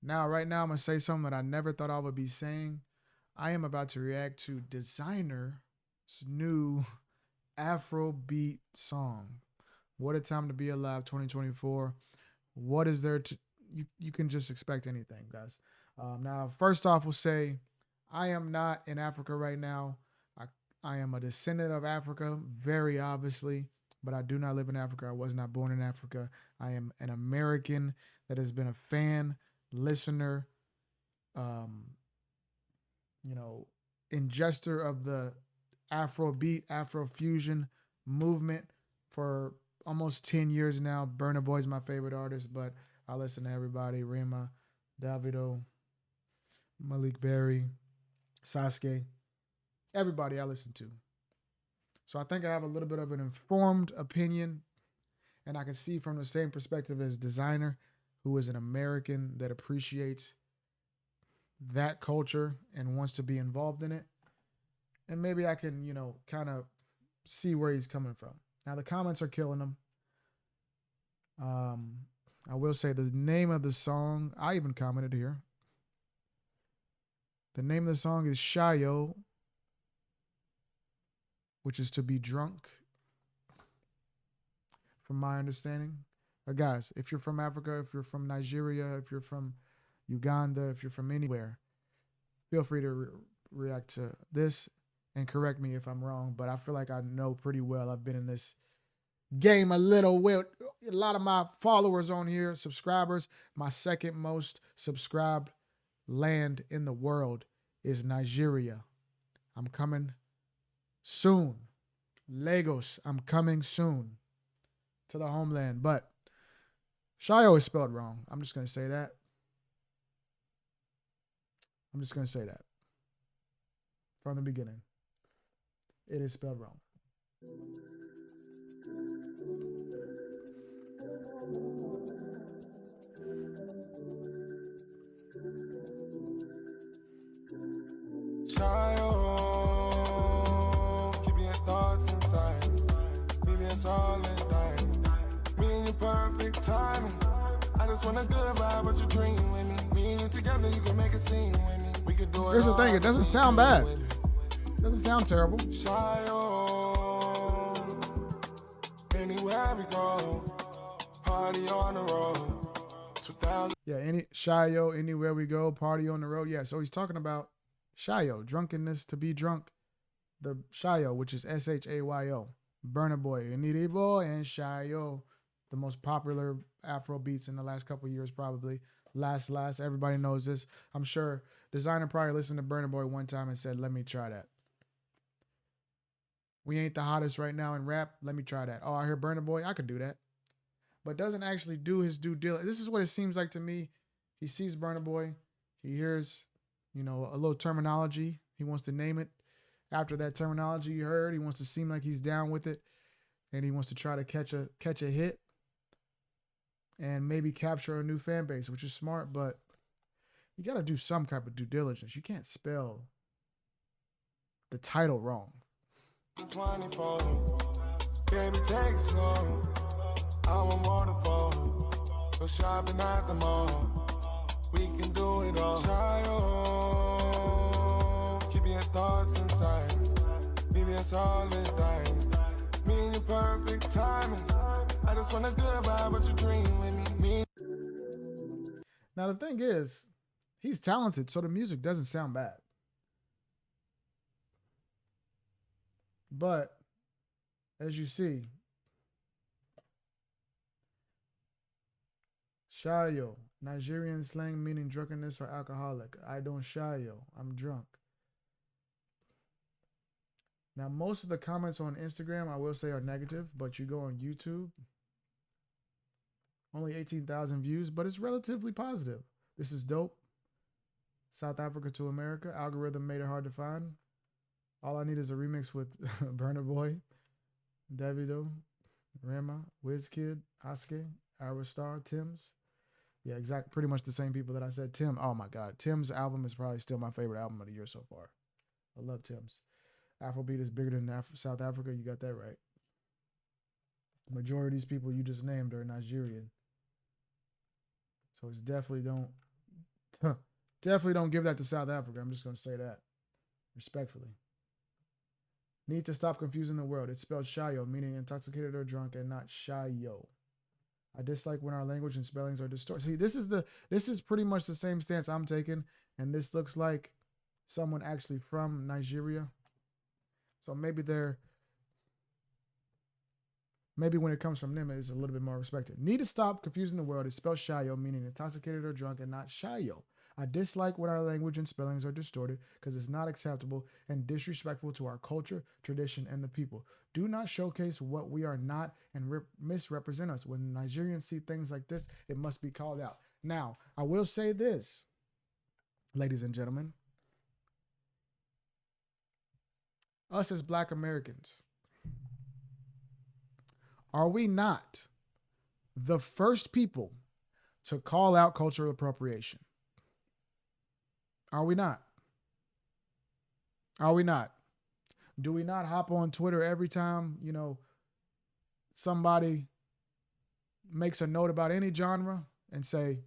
Now, right now, I'm going to say something that I never thought I would be saying. I am about to react to Designer's new Afrobeat song. What a time to be alive, 2024. What is there to you can just expect anything, guys. Now, first off, we'll say I am not in Africa right now. I I am a descendant of Africa, very obviously, but I do not live in Africa. I was not born in Africa. I am an American that has been a fan, listener, um, you know, ingester of the Afrobeat, Afrofusion movement for almost 10 years now. Burna Boy is my favorite artist, but I listen to everybody. Rima, Davido, Malik Berry, Sasuke, everybody I listen to. So I think I have a little bit of an informed opinion, and I can see from the same perspective as Designer, who is an American that appreciates that culture and wants to be involved in it. And maybe I can, kind of see where he's coming from. Now the comments are killing him. Um, I will say the name of the song. I even commented here. The name of the song is Shyio, which is to be drunk, from my understanding. Guys, if you're from Africa, if you're from Nigeria, if you're from Uganda, if you're from anywhere, feel free to react to this and correct me if I'm wrong. But I feel like I know pretty well. I've been in this game a little with a lot of my followers on here, subscribers. My second most subscribed land in the world is Nigeria. I'm coming soon. Lagos, I'm coming soon to the homeland. But Shyio is spelled wrong. I'm just going to say that. I'm just going to say that from the beginning. It is spelled wrong. Shyio, keep your thoughts inside. Leave your soul and dying. Me and your perfect timing. I just want a good vibe, but you dream with me. Me and you together, you can make a scene with me. We could do it. Here's the thing, it doesn't sound bad. It doesn't sound terrible. Shyio, anywhere we go, party on the road. 2000. Yeah, Shyio, anywhere we go, party on the road. Yeah, so he's talking about Shyio, drunkenness, to be drunk. The Shyio, which is Shyo. Burna Boy, Nitty Boy, and Shyio, the most popular Afro beats in the last couple years, probably. Last, everybody knows this. I'm sure Designer probably listened to Burna Boy one time and said, let me try that. We ain't the hottest right now in rap. Let me try that. Oh, I hear Burna Boy. I could do that. But doesn't actually do his due diligence. This is what it seems like to me. He sees Burna Boy. He hears, a little terminology. He wants to name it after that terminology he heard. He wants to seem like he's down with it. And he wants to try to catch a hit and maybe capture a new fan base, which is smart, but you got to do some type of due diligence. You can't spell the title wrong. 24, baby, take it slow. I want waterfall. Go shopping at the mall. We can do it all. Shyio, keep your thoughts inside. Leave your solid dying. Me and your perfect timing. I just want a good vibe, but you dream with me. Now the thing is, he's talented, so the music doesn't sound bad. But as you see, Shyio, Nigerian slang meaning drunkenness or alcoholic. I don't Shyio, I'm drunk. Now, most of the comments on Instagram, I will say, are negative, but you go on YouTube, only 18,000 views, but it's relatively positive. This is dope. South Africa to America. Algorithm made it hard to find. All I need is a remix with Burna Boy, Davido, Rema, Wizkid, Asuke, Star, Tim's. Yeah, exactly. Pretty much the same people that I said. Tim. Oh my God, Tim's album is probably still my favorite album of the year so far. I love Tim's. Afrobeat is bigger than South Africa. You got that right. The majority of these people you just named are Nigerian. So it's definitely Definitely don't give that to South Africa. I'm just going to say that respectfully. Need to stop confusing the world. It's spelled Shyio, meaning intoxicated or drunk, and not Shyio. I dislike when our language and spellings are distorted. See, this is pretty much the same stance I'm taking, and this looks like someone actually from Nigeria. So maybe when it comes from them, it's a little bit more respected. Need to stop confusing the world. It's spelled Shyio, meaning intoxicated or drunk, and not Shyio. I dislike when our language and spellings are distorted because it's not acceptable and disrespectful to our culture, tradition, and the people. Do not showcase what we are not and misrepresent us. When Nigerians see things like this, it must be called out. Now, I will say this, ladies and gentlemen. Us as Black Americans, are we not the first people to call out cultural appropriation? Are we not? Are we not? Do we not hop on Twitter every time, somebody makes a note about any genre and say,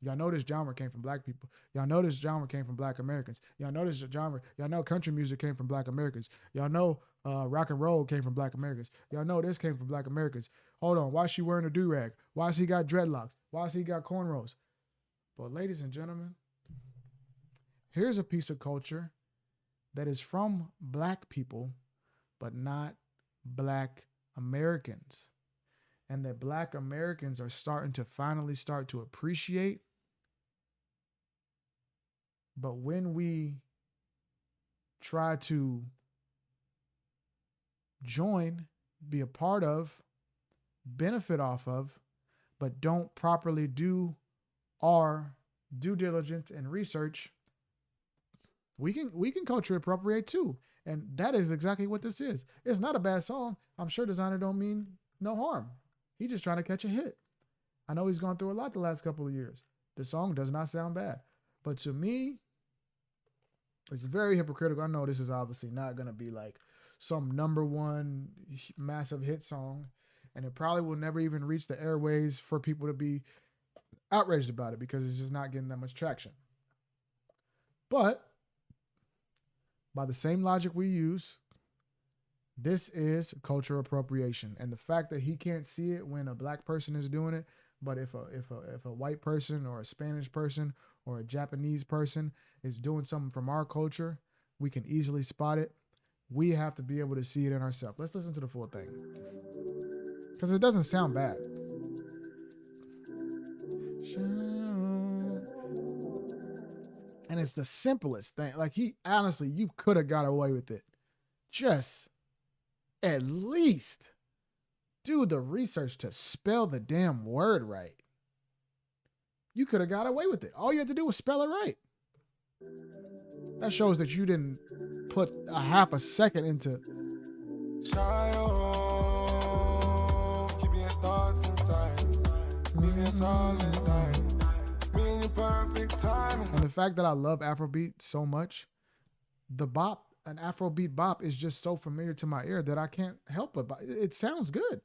y'all know this genre came from Black people. Y'all know this genre came from Black Americans. Y'all know this genre. Y'all know country music came from Black Americans. Y'all know rock and roll came from Black Americans. Y'all know this came from Black Americans. Hold on. Why is she wearing a do-rag? Why has he got dreadlocks? Why has he got cornrows? But ladies and gentlemen, here's a piece of culture that is from Black people, but not Black Americans. And that Black Americans are starting to appreciate. But when we try to join, be a part of, benefit off of, but don't properly do our due diligence and research, we can culture appropriate too. And that is exactly what this is. It's not a bad song. I'm sure Desiigner don't mean no harm. He's just trying to catch a hit. I know he's gone through a lot the last couple of years. The song does not sound bad. But to me, it's very hypocritical. I know this is obviously not going to be like some number one massive hit song. And it probably will never even reach the airways for people to be outraged about it because it's just not getting that much traction. But by the same logic we use, this is cultural appropriation. And the fact that he can't see it when a Black person is doing it, but if a white person or a Spanish person or a Japanese person is doing something from our culture, we can easily spot it. We have to be able to see it in ourselves. Let's listen to the full thing, because it doesn't sound bad. And it's the simplest thing. Like, honestly, you could have got away with it. Just at least do the research to spell the damn word right. You could have got away with it. All you had to do was spell it right. That shows that you didn't put a half a second into. Shyio, keep your thoughts inside. Maybe it's all in time. Me and your perfect timing. And the fact that I love Afrobeat so much, the bop, an Afrobeat bop, is just so familiar to my ear that I can't help it. It sounds good.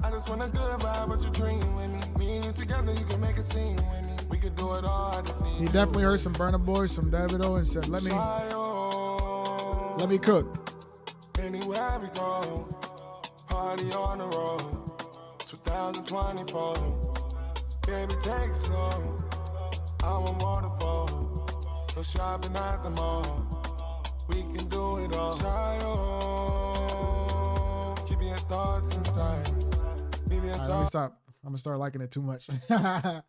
I just want a good vibe, but you dream with me. Me and you together, you can make a scene with me. We could do it all. I just need He definitely heard some BURNA Boys, some Davido, and said, let me cook. Anywhere we go, party on the road, 2024. Baby, take it slow. I want waterfall. No shopping at the mall. We can do it all. Shyio, keep your thoughts inside. Right, let me stop. I'm gonna start liking it too much. I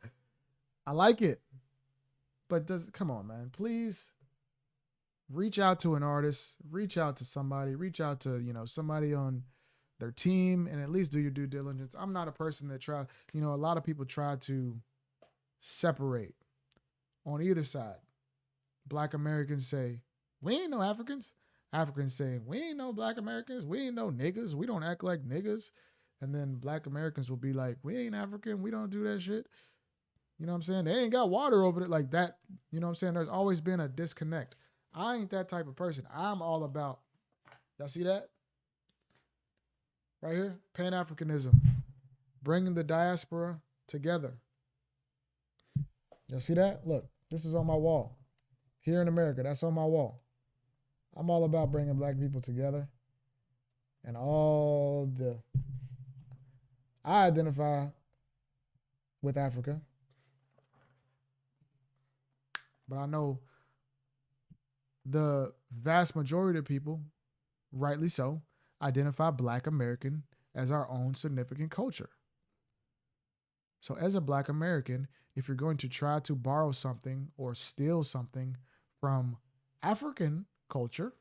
like it, but come on, man, please reach out to an artist, reach out to somebody, reach out to somebody on their team, and at least do your due diligence. I'm not a person that a lot of people try to separate on either side. Black Americans say, we ain't no Africans. Africans say, we ain't no Black Americans. We ain't no niggas. We don't act like niggas. And then Black Americans will be like, we ain't African. We don't do that shit. You know what I'm saying? They ain't got water over it like that. You know what I'm saying? There's always been a disconnect. I ain't that type of person. I'm all about, y'all see that? Right here, Pan-Africanism, bringing the diaspora together. You see that? Look, this is on my wall. Here in America, that's on my wall. I'm all about bringing black people together and all the. I identify with Africa, but I know the vast majority of people, rightly so, identify black American as our own significant culture. So, as a black American, if you're going to try to borrow something or steal something from African culture,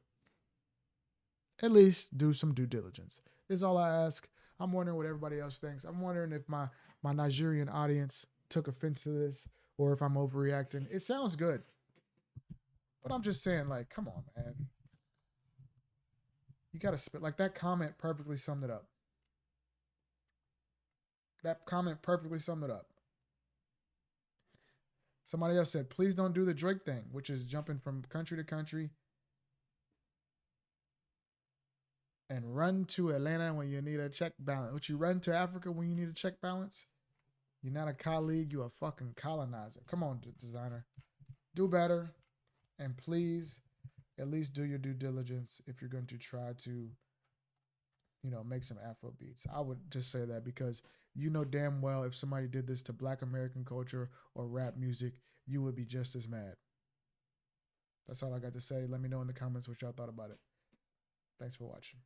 at least do some due diligence. Is all I ask. I'm wondering what everybody else thinks. I'm wondering if my Nigerian audience took offense to this or if I'm overreacting. It sounds good, but I'm just saying, like, come on, man. You gotta spit like that comment perfectly summed it up. That comment perfectly summed it up. Somebody else said, please don't do the Drake thing, which is jumping from country to country and run to Atlanta when you need a check balance. Would you run to Africa when you need a check balance? You're not a colleague, you're a fucking colonizer. Come on, Desiigner. Do better. And please, at least do your due diligence if you're going to try to, make some Afro beats. I would just say that because you know damn well if somebody did this to black American culture or rap music, you would be just as mad. That's all I got to say. Let me know in the comments what y'all thought about it. Thanks for watching.